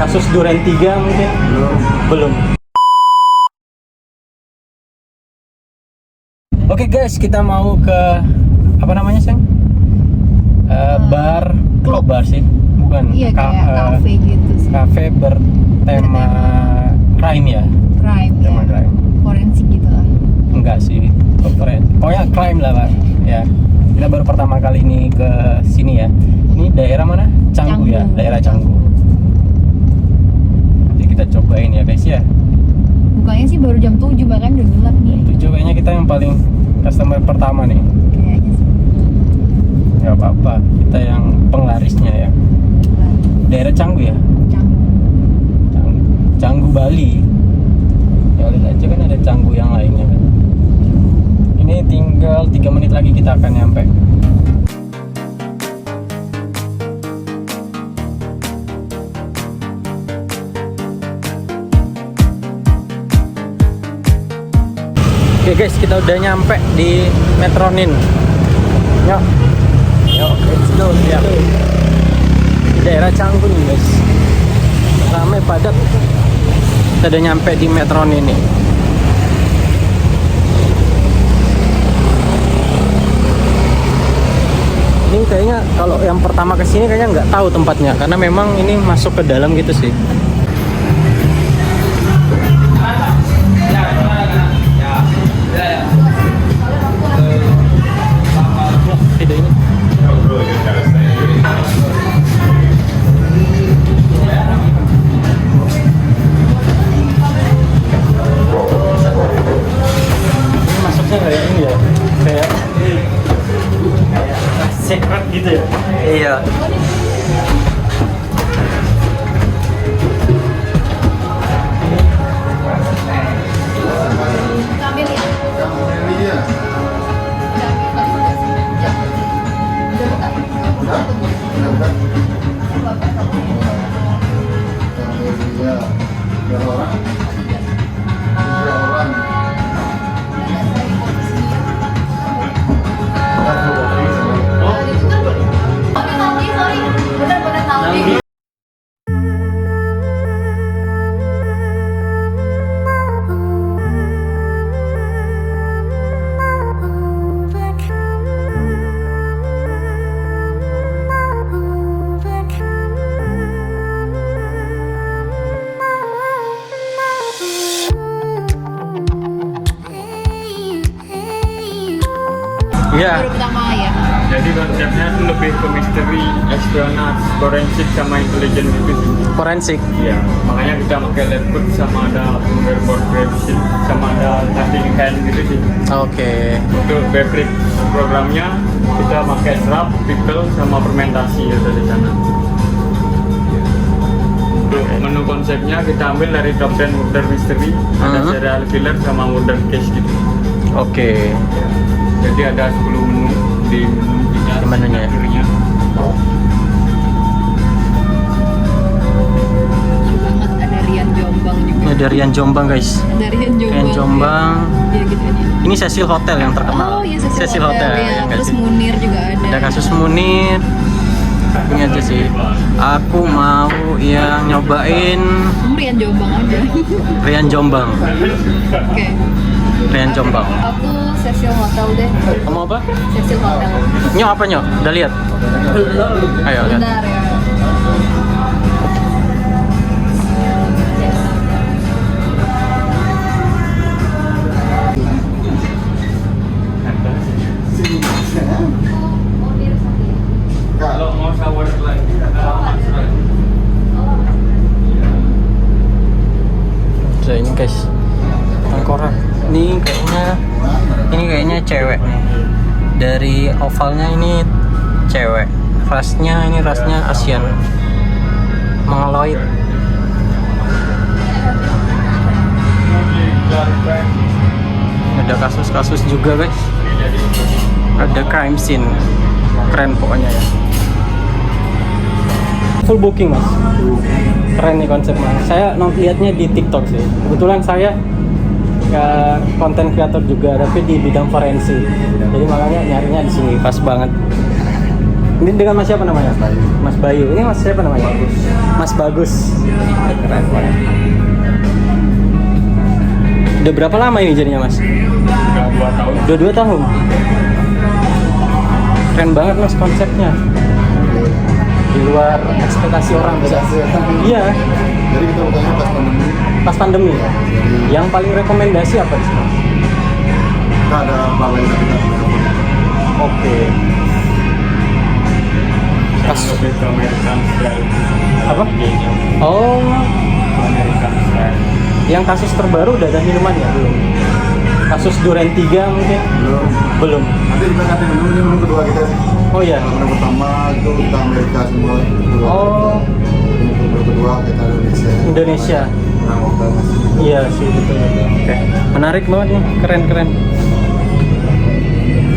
Kasus Duren 3 mungkin? Belum. Oke guys, kita mau ke apa namanya, Seng? Bar, kok bar sih? Bukan. Iya, kayak cafe gitu sih. Cafe bertema crime ya? Crime, Tema ya. crime. Forensik gitu lah. Enggak sih, pokoknya crime lah Pak. Ya, kita baru pertama kali ini ke sini ya. Ini daerah mana? Canggu ya, daerah Canggu. Jadi kita cobain ya guys ya. Bukanya sih baru jam 7, bahkan udah gelap nih. Jam 7 kayaknya kita yang paling customer pertama nih. Kayaknya sih. Gak apa-apa, kita yang penglarisnya ya. Daerah Canggu ya? Canggu Bali. Ya lihat aja kan ada Canggu yang lainnya kan. Ini tinggal 3 menit lagi kita akan nyampe. Oke guys, kita udah nyampe di Metronin. Yuk, let's go ya. Di daerah Canggu nih guys, ramai padat. Kita udah nyampe di Metronin nih. Ini kayaknya kalau yang pertama kesini kayaknya nggak tahu tempatnya, karena memang ini masuk ke dalam gitu sih. Kayak ini ya, kayak secret gitu ya. Iya. Iya. Baru pertama ya. Jadi konsepnya tuh lebih ke misteri, espionage, forensik sama intelijen gitu sih. Forensik. Iya, makanya kita pakai lab coat sama ada fingerboard grab sheet sama ada cutting hand gitu sih. Oke. Untuk basic programnya kita pakai strap, pickle sama fermentasi ya dari sana. Untuk menu konsepnya kita ambil dari top 10 murder mystery, ada serial killer sama murder case gitu. Oke. Jadi ada 10 menu di menunya. Banget ada Rian Jombang juga. Ini dari Rian Jombang guys. Ada Rian Jombang. Rian Jombang. Ya gitu aja. Ini Cecil Hotel yang terkenal. Oh iya, Cecil Hotel. Ya. ya, Terus guys. Munir juga ada. Ada kasus Munir. Ini aja sih. Aku mau yang nyobain Rian Jombang aja. Rian Jombang. Oke. Rian Jombang. Aku Cecil Hotel deh. Kamu apa? Cecil Hotel. Nyok apa nyok? Udah lihat? Ayo lihat. Bentar ya. Kalau mau shower lagi, So, ini guys, tengkorak. Ini kayaknya cewek nih. Dari ovalnya ini cewek. Rasnya ini rasnya Asian. Mongoloid. Ada kasus-kasus juga guys. Ada crime scene. Keren pokoknya ya. Full booking mas. Keren nih konsepnya. Saya lihatnya di TikTok sih. Kebetulan saya konten kreator juga, tapi di bidang forensik. Jadi makanya nyarinya di sini pas banget. Ini dengan Mas siapa namanya? Mas Bayu. Ini Mas siapa namanya? Bagus. Mas Bagus. Keren banget. Udah berapa lama ini jadinya Mas? 2 tahun. Udah 2 tahun. Keren banget Mas konsepnya. Di luar ekspektasi orang bisa. Iya. Jadi kita bukanya pas pandemi. Pas pandemi. Yang paling rekomendasi apa di sini? Kita ada balai tapi kita Oke. Pas Lebih ke American style. Apa? Oh, American style. yang kasus terbaru udah ada minumannya belum? Kasus Duren 3 mungkin? belum. Belum. Nanti kita nanti menu kedua kita sih. Oh iya. Menu pertama itu kita Amerika semua. Oh. Menu kedua kita Indonesia. Indonesia. Nah, kita masih. Iya sih betul. Oke. Menarik banget nih, keren.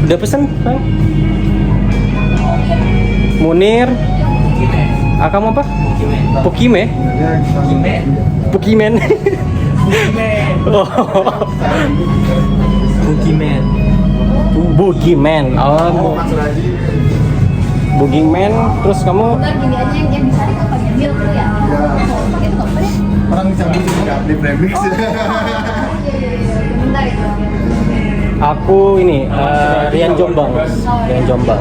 Udah pesen, Bang? Munir. Ah, kamu apa? Pokime. Pokimen. Oh. Boogeyman. Oh, Mas Raji. Boogeyman. Terus kamu Bentar gini aja yang bisa itu pakai milk tuh ya. Ya. Pakai itu nggak apa deh. Orang bisa musik nggak di premix. Iya. Bentar itu. aku ini Rian Jombang. Rian Jombang.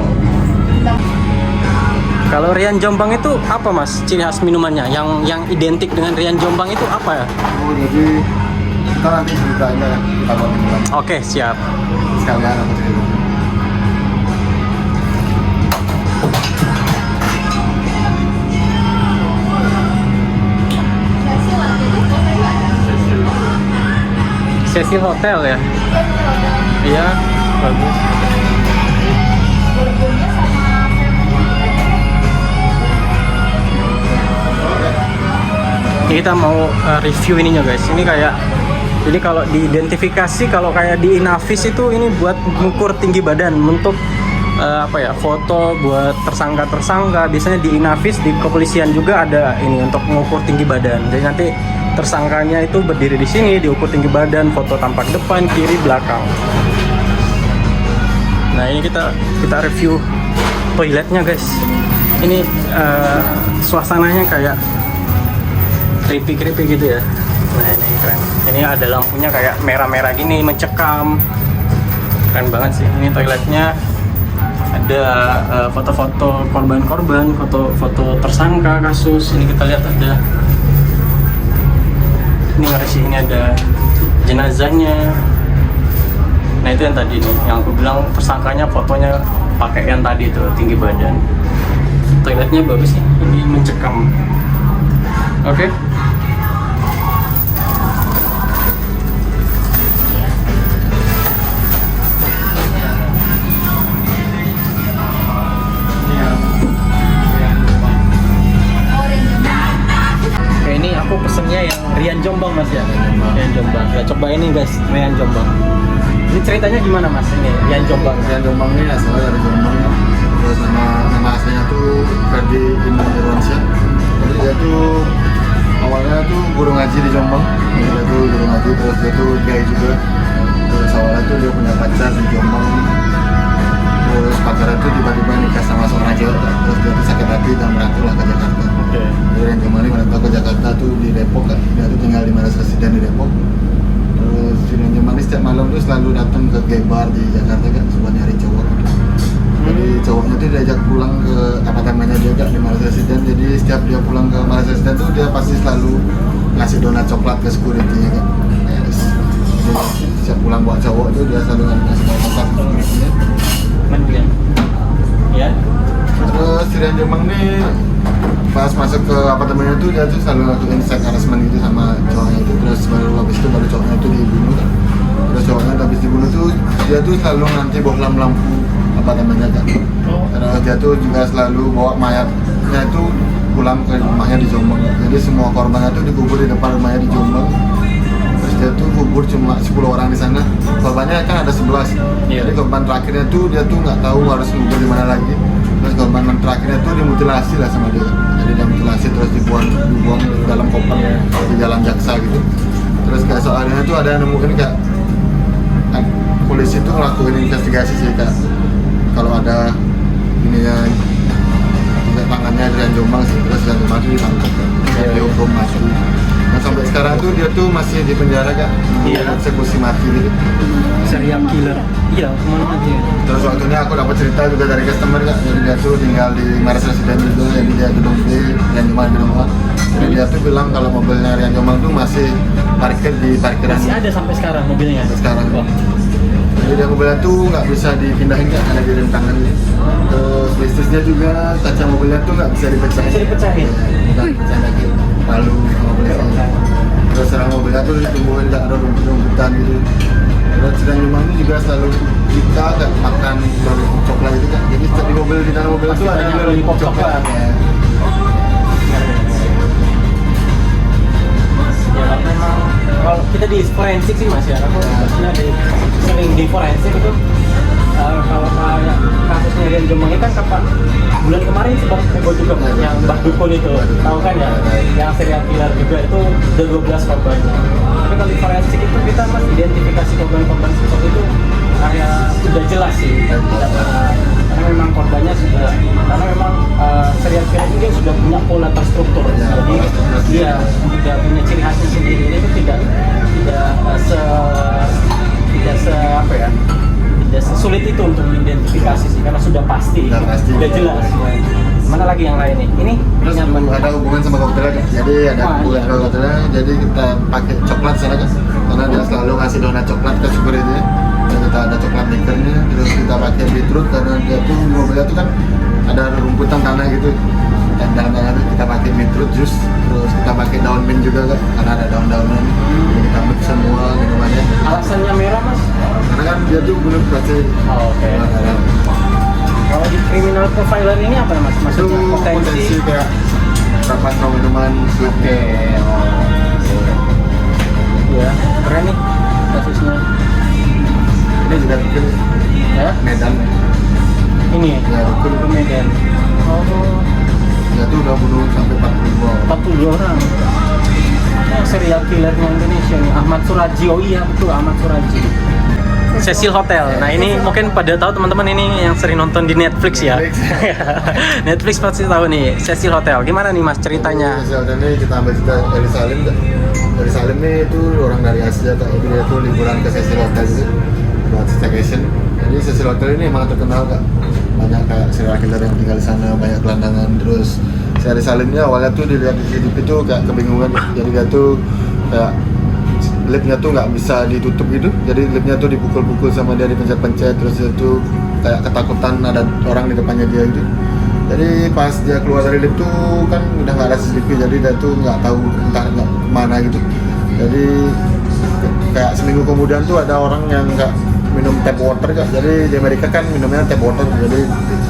Kalau Rian Jombang itu apa Mas ciri khas minumannya? Yang identik dengan Rian Jombang itu apa ya? Oh, jadi kita nanti ceritanya kita buat minuman Oke, siap. sekalian aku cerita. Cecil Hotel ya? Iya, bagus. Burgonya sama Ini kita mau review ininya guys. Ini kayak jadi kalau diidentifikasi kalau kayak di Inavis itu ini buat mengukur tinggi badan untuk apa ya, foto buat tersangka. Biasanya di Inavis di kepolisian juga ada ini untuk mengukur tinggi badan. Jadi nanti tersangkanya itu berdiri di sini, diukur tinggi badan, foto tampak depan, kiri, belakang. Nah ini kita review toiletnya guys. Ini suasananya kayak creepy gitu ya. Nah ini keren. Ini ada lampunya kayak merah-merah gini mencekam. Keren banget sih. Ini toiletnya ada foto-foto korban-korban, foto-foto tersangka kasus. Ini kita lihat ada. Ini ngeri ini ada jenazahnya. Nah itu yang tadi nih, yang aku bilang tersangkanya fotonya pakai yang tadi tuh tinggi badan. Toiletnya bagus sih, ini mencekam. Oke. Ini aku pesennya yang Rian Jombang mas ya. Rian Jombang. Ya coba ini guys, Rian Jombang. Ini ceritanya gimana mas? Ini Rian Jombang. Rian Jombang ini asalnya dari Jombang. Terus nama aslinya tuh Ferdi Imam Irwansyah. Jadi dia tuh awalnya tuh guru ngaji di Jombang. Jadi dia tuh guru ngaji, terus dia tuh gay juga. Terus awalnya tuh dia punya pacar di Jombang. Terus pacarnya tuh tiba-tiba nikah sama seorang cewek. Terus dia tuh sakit hati dan merantau lah ke Jakarta. Oke. Jadi Rian Jombang ini merantau ke Jakarta tuh di Depok kan. Dia tuh tinggal di Maras Residen di Depok. Terus Rian Jombang ini setiap malam tuh selalu datang ke gay bar di Jakarta kan, buat nyari cowok. Jadi cowoknya tuh diajak pulang ke apartemennya dia kan di Maras Residen. Jadi setiap dia pulang ke Maras Residen tuh dia pasti selalu ngasih donat coklat ke security-nya kan. Terus dia setiap pulang bawa cowok tuh dia selalu ngasih donat coklat ke security-nya. Kemudian, ya. Terus Rian Jombang nih pas masuk ke apartemennya tuh dia tuh selalu ngelakuin sex harassment gitu sama cowoknya itu. Terus baru habis itu baru cowoknya itu dibunuh kan. Terus cowoknya habis dibunuh tuh dia tuh selalu nanti bohlam lampu apartemennya kan. Terus dia tuh juga selalu bawa mayatnya itu pulang ke rumahnya di Jombang. Jadi semua korbannya tuh dikubur di depan rumahnya di Jombang. Terus dia tuh kubur cuma 10 orang di sana. Korbannya kan ada 11. Iya. Jadi korban terakhirnya tuh dia tuh nggak tahu harus kubur di mana lagi. Terus korban terakhirnya tuh dimutilasi lah sama dia. Jadi dia mutilasi terus dibuang di dalam koper di Jalan Jaksa gitu. Terus keesok harinya tuh ada yang nemuin kayak polisi tuh ngelakuin investigasi sih kak. Kalau ada ininya tanda tangannya Rian Jombang sih, terus Rian Jombang tuh ditangkap kan. Dihukum mati. Nah sampai sekarang tuh dia tuh masih di penjara kak. Iya. Eksekusi mati gitu. Serial killer. Iya, kemana mati ya? Terus waktu ini aku dapat cerita juga dari customer kak. Jadi dia tuh tinggal di Maris Resident juga, jadi dia gedung B, Rian Jombang gedung A. Jadi dia tuh bilang kalau mobilnya Rian Jombang tuh masih parkir di parkiran Masih ada sampai sekarang mobilnya. sampai sekarang. Wah. Jadi dia mobilnya tuh nggak bisa dipindahin kak, karena dia rem tangan. Terus bisnisnya juga kaca mobilnya tuh nggak bisa dipecahin. Bisa dipecahin? Nggak pecah lagi, palu sama mobilnya. Terus serang mobilnya tuh ditumbuhin nggak ada rumput-rumputan gitu. Terus sedang rumah ini juga selalu kita nggak makan lollipop coklat gitu kan. Jadi di mobil di dalam mobil itu ada juga lollipop coklat. Ya. Ya karena memang kalau kita di forensik sih mas ya, aku maksudnya sering di forensik itu kalau kayak kasusnya Rian Jombang ini kan kapan bulan kemarin sempat heboh juga Mas, yang Mbah Dukun itu tahu kan ya, yang serial killer juga itu udah 12 korbannya. Tapi kalau di forensik itu kita mas identifikasi korban-korban seperti itu kayak udah jelas sih, karena memang korbannya sudah, karena memang serial killer ini sudah punya pola terstruktur, jadi dia sudah punya ciri khasnya sendiri. Ini tuh tidak se apa ya, tidak sesulit itu untuk mengidentifikasi sih, karena sudah pasti, Udah jelas. Mana lagi yang lain nih? Ini Terus nyaman. ada hubungan sama koktelnya kan? Jadi ada Wah, hubungan iya. sama koktelnya, jadi kita pakai coklat sana kan? Karena dia selalu ngasih donat coklat ke supir itu. Dan kita ada coklat makernya, terus kita pakai beetroot karena dia tuh di mobilnya tuh kan ada rumputan tanah gitu. Dan dalam tanah itu kita pakai beetroot jus, terus kita pakai daun mint juga kan? Karena ada daun-daunan. Jadi kita mix semua minumannya. Alasannya merah mas? Karena kan dia tuh bunuh pasti. Oh, oke. Kalau di criminal profiler ini apa mas? Itu Maksudnya potensi kayak berapa tahu minuman Oke. Iya, keren nih kasusnya. ini juga mungkin Ya, Medan. ini Ya, Dukun ke Medan. Oh, Dia tuh udah bunuh sampai 40 orang. 40 orang. Yang serial killernya Indonesia nih, Ahmad Suraji. Oh iya betul, Ahmad Suraji. Cecil Hotel. Nah ini mungkin pada tahu teman-teman, ini yang sering nonton di Netflix ya. Netflix pasti tahu nih Cecil Hotel. Gimana nih mas ceritanya? Hotel ini kita ambil cerita dari Salim kan. Dari Salim nih itu orang dari Asia kan. Jadi dia tuh liburan ke Cecil Hotel itu buat staycation. Jadi Cecil Hotel ini emang terkenal kak. Banyak kayak serial killer yang tinggal di sana, banyak gelandangan. Terus si Ari Salim ini awalnya tuh dilihat di CCTV tuh kayak kebingungan. Jadi dia tuh kayak liftnya tuh nggak bisa ditutup gitu, jadi liftnya tuh dipukul-pukul sama dia, dipencet-pencet, terus dia tuh kayak ketakutan ada orang di depannya dia gitu. Jadi pas dia keluar dari lift tuh kan udah nggak ada CCTV, jadi dia tuh nggak tahu entah nggak kemana gitu. Jadi kayak seminggu kemudian tuh ada orang yang nggak minum tap water kak. Jadi di Amerika kan minumnya tap water, jadi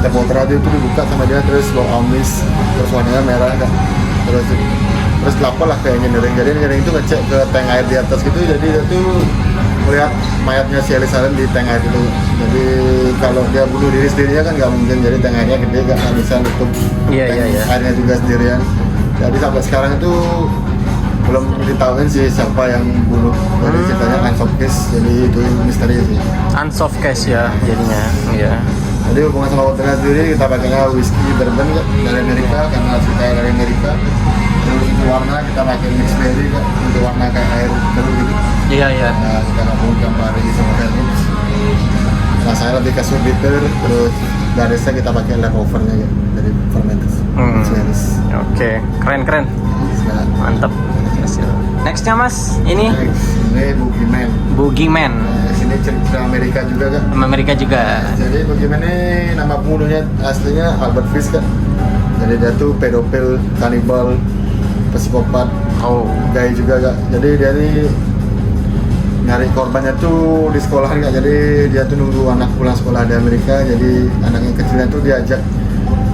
tap water aja itu dibuka sama dia, terus bau amis, terus warnanya merah kak. Terus lapor lah kayak nyering, jadi nyering itu ngecek ke tank air di atas gitu, jadi dia tuh melihat mayatnya si Ali Salim di tank air itu. Jadi kalau dia bunuh diri sendirinya kan nggak mungkin, jadi tank airnya gede nggak bisa nutup Iya, tank iya. airnya juga sendirian. Jadi sampai sekarang itu belum ditahuin sih siapa yang bunuh. Jadi ceritanya unsolved case, jadi itu misteri sih. Unsolved case ya jadinya. Iya. Jadi hubungan sama hotelnya sendiri kita pakainya whisky bourbon Kak, dari Amerika karena ceritanya dari Amerika. Terus untuk warna kita pakai mixed berry Kak, untuk warna kayak air keruh gitu. Iya iya. Nah, kita nggak mau gambar ini sama Helmut. Nah saya lebih ke sweet bitter, terus garisnya kita pakai leftovernya ya dari fermented mixed berries. Oke, keren. Nah, Mantap. Nextnya mas, ini ini Boogeyman. Boogeyman. Nah, sini cerita Amerika juga Kak. Amerika juga. Jadi Boogeyman ini nama pembunuhnya aslinya Albert Fish Kak. Jadi dia tuh pedofil, kanibal, psikopat, gay juga Kak. Jadi dia ini nyari korbannya tuh di sekolah Kak. Jadi dia tuh nunggu anak pulang sekolah di Amerika. Jadi anaknya kecilnya tuh diajak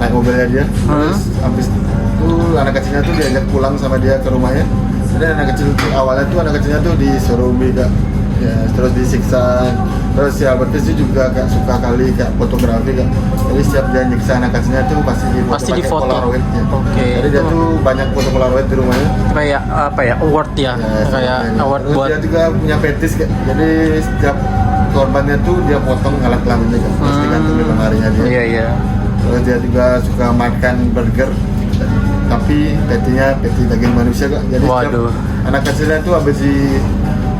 naik mobilnya dia. Terus habis itu anak kecilnya tuh diajak pulang sama dia ke rumahnya. Jadi anak kecil tuh, awalnya tuh anak kecilnya tuh disuruh Kak. Ya, terus disiksa. Terus si Albertus itu juga gak suka kali kayak fotografi kak. Jadi setiap dia nyiksa anak kecilnya tuh pasti difoto Pasti pakai difoto. Polaroid ya. Oke. Jadi dia tuh banyak foto Polaroid di rumahnya. Kayak apa ya, award ya, kayak seperti award terus buat dia juga punya fetis kak. Jadi setiap korbannya tuh dia potong alat kelaminnya kak. Terus digantung di lemarinya dia. Iya iya. Terus dia juga suka makan burger, tapi patty daging manusia kak. Jadi setiap Waduh. anak kecilnya tuh habis di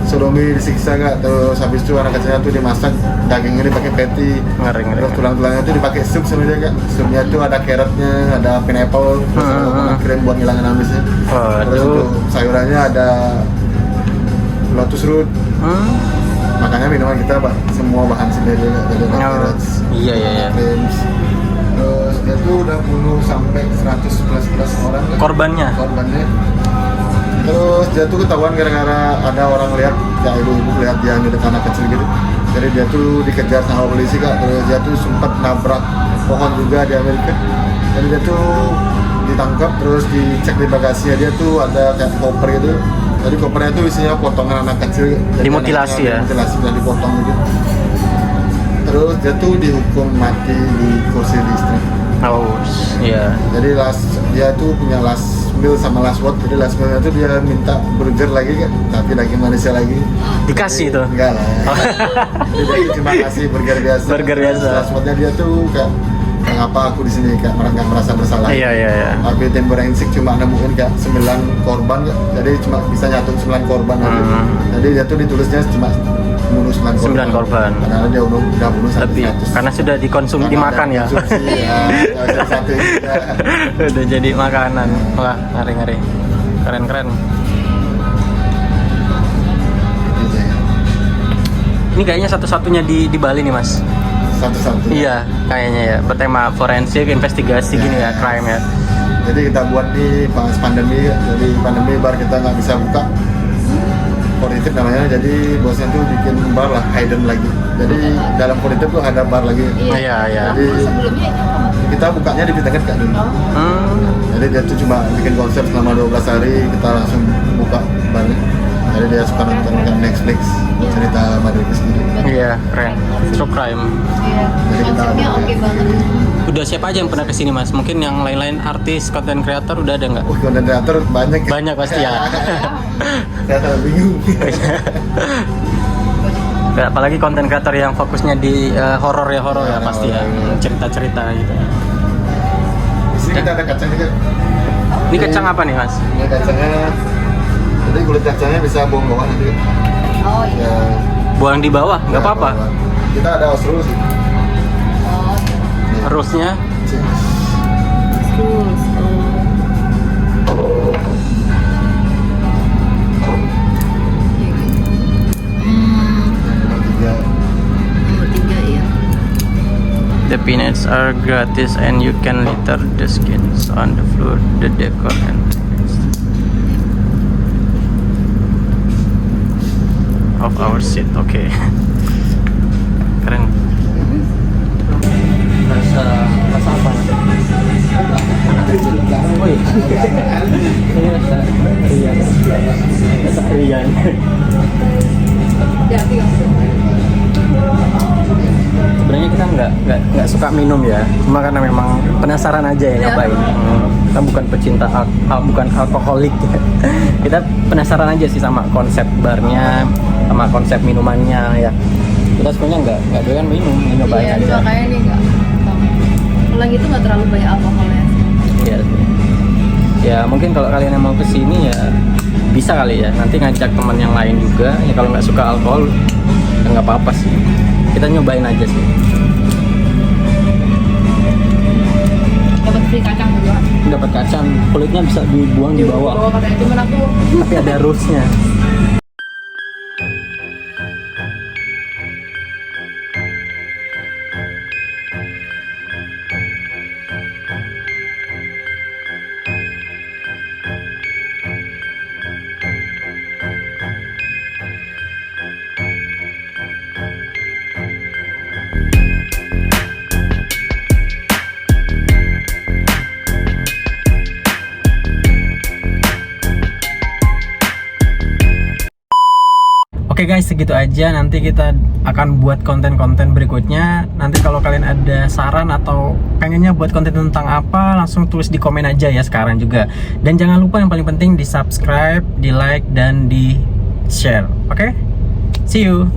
sodomi disiksa kak. Terus habis itu anak kecilnya tuh dimasak daging ini pakai patty. Ngeri. Terus tulang-tulangnya tuh dipakai sup sama dia kak. Supnya tuh ada carrotnya, ada pineapple, terus ada coconut cream buat ngilangin amisnya. Terus Waduh. untuk sayurannya ada lotus root. Makanya minuman kita semua bahan sendiri kak. Jadi ada carrots, Iya iya iya. creams. Terus dia tuh udah bunuh sampai 100 plus orang kak. Korbannya. Terus dia tuh ketahuan gara-gara ada orang lihat, kayak ibu-ibu lihat dia nyulik anak kecil gitu. Jadi dia tuh dikejar sama polisi kak. Terus dia tuh sempat nabrak pohon juga di Amerika. Jadi dia tuh ditangkap, terus dicek di bagasinya dia tuh ada kayak koper gitu. Jadi kopernya tuh isinya potongan anak kecil. Jadi Dimutilasi anaknya ya? Dimutilasi dan dipotong gitu. Terus dia tuh dihukum mati di kursi listrik. Oh iya. Jadi dia tuh punya last meal sama last word. Jadi last mealnya tuh dia minta burger lagi kan, tapi daging manusia lagi. Dikasih Jadi, tuh? Enggak lah. Jadi dia tuh cuma kasih burger biasa. Burger biasa. Last wordnya dia tuh kayak, kenapa aku di sini kayak nggak merasa bersalah. Iya iya iya. Tapi tim forensik cuma nemuin kayak 9 korban kak. Jadi cuma bisa nyatu 9 korban aja. Jadi dia tuh ditulisnya cuma bunuh 9 korban. 9 korban. Padahal dia udah bunuh Lebih 100. karena sudah dikonsumsi dimakan ya. Konsumsi, ya. Nggak satu ya. Udah jadi makanan. Wah, ngeri-ngeri. Keren-keren. Gitu ya. Ini kayaknya satu-satunya di Bali nih, Mas. Satu-satu. Iya, kayaknya ya. Bertema forensik, investigasi gini ya, crime ya. Jadi kita buat di pas pandemi, jadi pandemi bar kita nggak bisa buka. Positif namanya, jadi bosnya tuh bikin bar lah, hidden lagi. Jadi dalam positif tuh ada bar lagi. Iya, iya. Jadi Sebelumnya itu apa? kita bukanya di Piteget kak dulu. Jadi dia tuh cuma bikin konsep selama 12 hari, kita langsung buka barnya. Jadi dia suka nonton kan Netflix, cerita Madrid sendiri. Iya, keren. True crime. Iya. Jadi kita Konsepnya ada- oke banget. Udah siapa aja yang pernah kesini, Mas? Mungkin yang lain-lain artis, content creator udah ada nggak? Konten kreator banyak. Banyak pasti ya. Saya sangat bingung. Ya, apalagi konten creator yang fokusnya di horor ya pasti ya, cerita-cerita gitu. Di sini kita ada kacang juga. Ini kacang apa nih, Mas? Ini kacangnya, jadi kulit kacangnya bisa buang bawah nanti. Oh iya. Ya, Buang di bawah, nggak ya, apa-apa. bawah. Kita ada osrul sih. Oh iya. Harusnya Terus. Nomor 3. Nomor 3 ya. the peanuts are gratis and you can litter the skins on the floor, the decor and of our seat. Oke. Keren. Rasa apa? Woi. Ini rasa rian. Rasa rian. Jadi Sebenarnya kita nggak suka minum ya, cuma karena memang penasaran aja ya ngapain. Kita bukan pecinta bukan alkoholik ya. Kita penasaran aja sih sama konsep barnya, sama konsep minumannya ya. Kita sebenarnya nggak doyan minum, nyobain iya, aja. makanya nih enggak. Pulang itu nggak terlalu banyak alkoholnya. Iya. Ya mungkin kalau kalian yang mau kesini ya bisa kali ya. Nanti ngajak teman yang lain juga. Ya kalau nggak suka alkohol ya nggak apa-apa sih. Kita nyobain aja sih. Dapat free kacang juga. Dapat kacang, kulitnya bisa dibuang di bawah. Bawa katanya cuman aku Tapi ada rulesnya. Oke guys, segitu aja. Nanti kita akan buat konten-konten berikutnya. Nanti kalau kalian ada saran atau pengennya buat konten tentang apa, langsung tulis di komen aja ya sekarang juga. Dan jangan lupa yang paling penting di subscribe, di like, dan di share. Oke? See you!